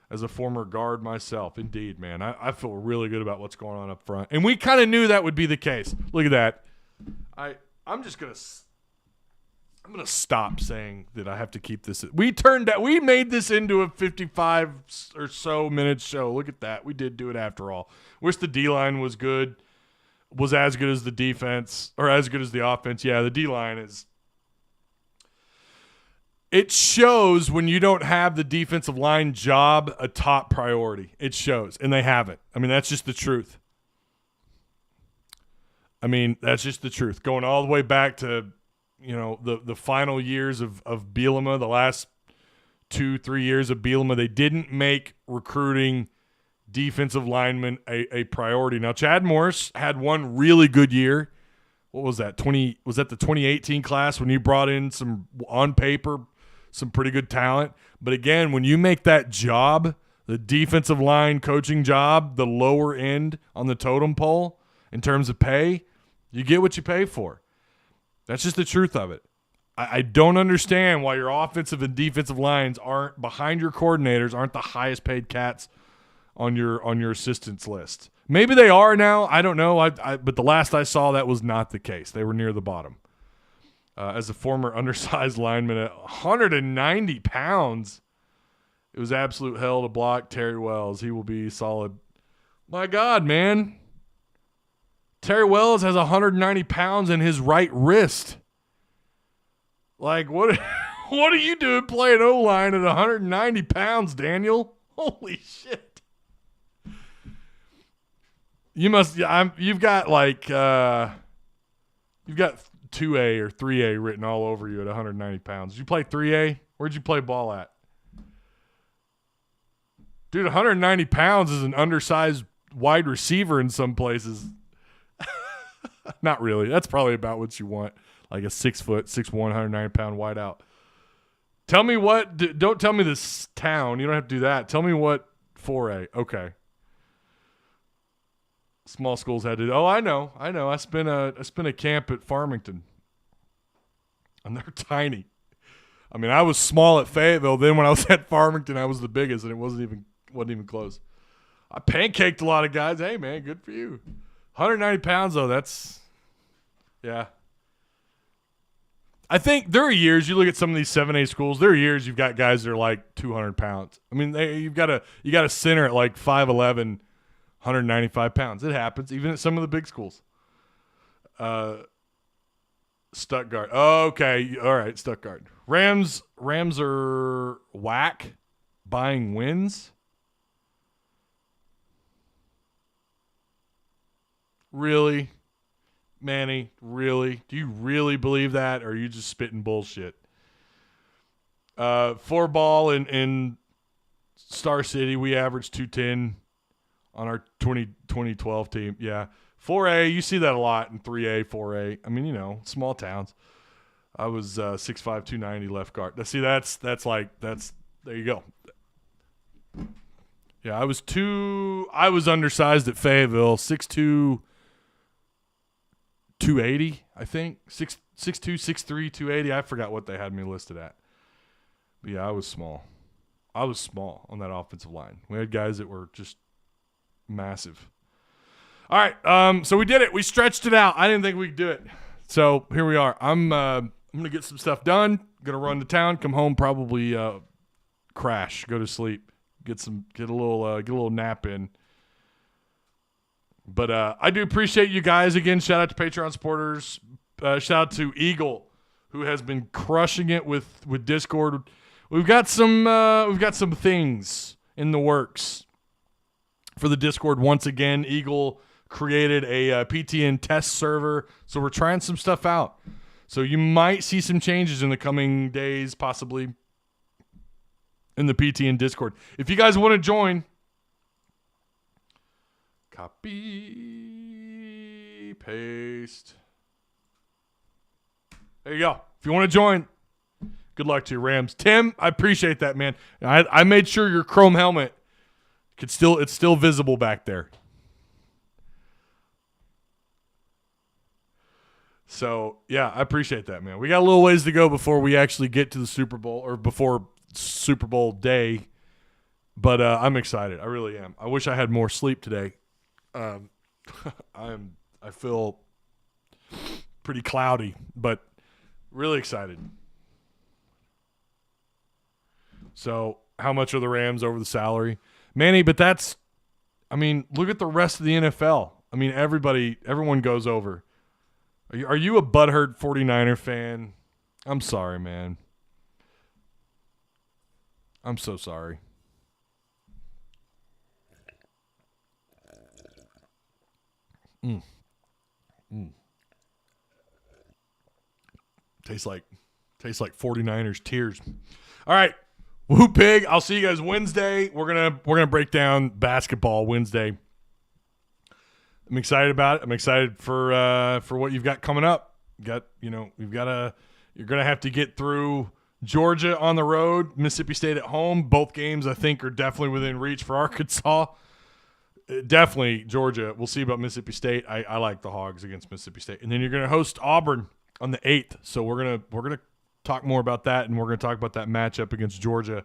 Speaker 2: as a former guard myself. Indeed, man. I feel really good about what's going on up front. And we kind of knew that would be the case. Look at that. I'm going to stop saying that I have to keep this. We made this into a 55 or so minute show. Look at that. We did do it after all. Wish the D-line was as good as the defense, or as good as the offense. Yeah, the D-line is. It shows when you don't have the defensive line job a top priority. It shows, and they haven't. I mean, that's just the truth. Going all the way back to, the final years of Bielema, the last 2-3 years of Bielema, they didn't make recruiting defensive linemen a priority. Now, Chad Morris had one really good year. What was that? Was that the 2018 class when you brought in on paper, some pretty good talent? But again, when you make that job, the defensive line coaching job, the lower end on the totem pole in terms of pay, you get what you pay for. That's just the truth of it. I don't understand why your offensive and defensive lines aren't behind your coordinators, aren't the highest paid cats on your assistants list. Maybe they are now. I don't know. But the last I saw, that was not the case. They were near the bottom. As a former undersized lineman at 190 pounds, it was absolute hell to block Terry Wells. He will be solid. My God, man. Terry Wells has 190 pounds in his right wrist. Like, what are you doing playing O-line at 190 pounds, Daniel? Holy shit. You've got 2A or 3A written all over you at 190 pounds. Did you play 3A? Where'd you play ball at? Dude, 190 pounds is an undersized wide receiver in some places. Not really. That's probably about what you want. Like a 6', 6'1", 190 pound wideout. Tell me don't tell me this town. You don't have to do that. Tell me what 4A. Okay. Small schools had to. Oh, I know. I spent a camp at Farmington, and they're tiny. I mean, I was small at Fayetteville. Then when I was at Farmington, I was the biggest, and it wasn't even close. I pancaked a lot of guys. Hey, man, good for you. 190 pounds though. That's yeah. I think there are years you look at some of these 7A schools. There are years you've got guys that are like 200 pounds. I mean, you got a center at like 5'11", 195 pounds. It happens even at some of the big schools. Stuttgart. Okay, all right, Stuttgart. Rams are whack, buying wins. Really? Manny, really? Do you really believe that, or are you just spitting bullshit? 4-ball in Star City, we averaged 210 on our 2012 team. Yeah. 4A, you see that a lot in 3A, 4A. I mean, small towns. I was 6'5", 290 left guard. See, that's there you go. Yeah, I was undersized at Fayetteville, 6'2", 280, I think. 6'2", 6'3", 280. I forgot what they had me listed at. But yeah, I was small. I was small on that offensive line. We had guys that were just massive. All right, so we did it. We stretched it out. I didn't think we could do it. So here we are. I'm gonna get some stuff done. Gonna run to town. Come home. Probably crash. Go to sleep. Get a little nap in. But I do appreciate you guys again. Shout out to Patreon supporters. Shout out to Eagle, who has been crushing it with Discord. We've got some things in the works for the Discord once again. Eagle created a PTN test server, so we're trying some stuff out. So you might see some changes in the coming days, possibly in the PTN Discord. If you guys want to join, copy, paste. There you go. If you want to join, good luck to your Rams. Tim, I appreciate that, man. I made sure your chrome helmet it's still visible back there. So, yeah, I appreciate that, man. We got a little ways to go before we actually get to the Super Bowl or before Super Bowl day. But I'm excited. I really am. I wish I had more sleep today. I feel pretty cloudy, but really excited. So, how much are the Rams over the salary? Manny, but look at the rest of the NFL. I mean, everyone goes over. Are you a butthurt 49er fan? I'm sorry, man. I'm so sorry. Tastes like 49ers tears. All right. Woo pig. I'll see you guys Wednesday. We're gonna break down basketball Wednesday. I'm excited about it. I'm excited for what you've got coming up. You're gonna have to get through Georgia on the road, Mississippi State at home. Both games I think are definitely within reach for Arkansas. Definitely Georgia. We'll see about Mississippi State. I like the Hogs against Mississippi State. And then you're gonna host Auburn on the 8th. So we're gonna talk more about that, and we're gonna talk about that matchup against Georgia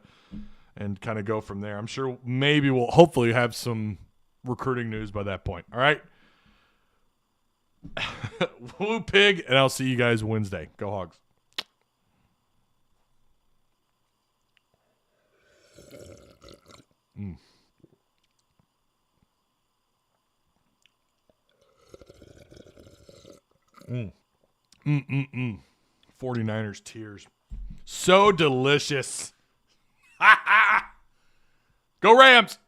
Speaker 2: and kind of go from there. I'm sure maybe we'll hopefully have some recruiting news by that point. All right. Woo pig, and I'll see you guys Wednesday. Go Hogs. Mm. 49ers tears. So delicious. Go Rams.